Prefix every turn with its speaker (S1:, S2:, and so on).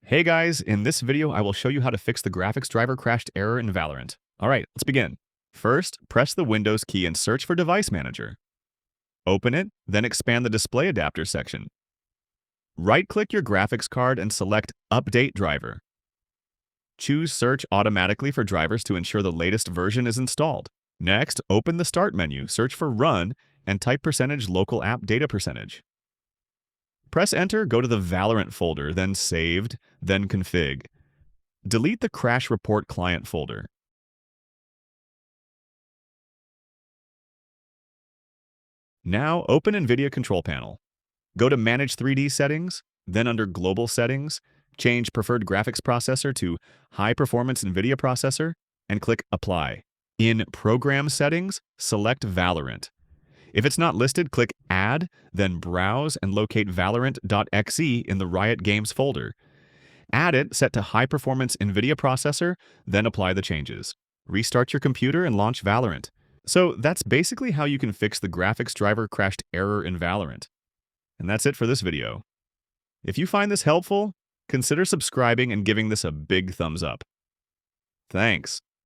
S1: Hey guys, in this video I will show you how to fix the graphics driver crashed error in Valorant. Alright, let's begin. First, press the Windows key and search for Device Manager. Open it, then expand the Display Adapter section. Right-click your graphics card and select Update Driver. Choose Search automatically for drivers to ensure the latest version is installed. Next, open the Start menu, search for Run, and type %local app data %. Press Enter, go to the Valorant folder, then Saved, then Config. Delete the Crash Report Client folder. Now open NVIDIA Control Panel. Go to Manage 3D Settings, then under Global Settings, change Preferred Graphics Processor to High Performance NVIDIA Processor, and click Apply. In Program Settings, select Valorant. If it's not listed, click Add, then Browse and locate Valorant.exe in the Riot Games folder. Add it, set to High Performance NVIDIA Processor, then apply the changes. Restart your computer and launch Valorant. So that's basically how you can fix the graphics driver crashed error in Valorant. And that's it for this video. If you find this helpful, consider subscribing and giving this a big thumbs up. Thanks.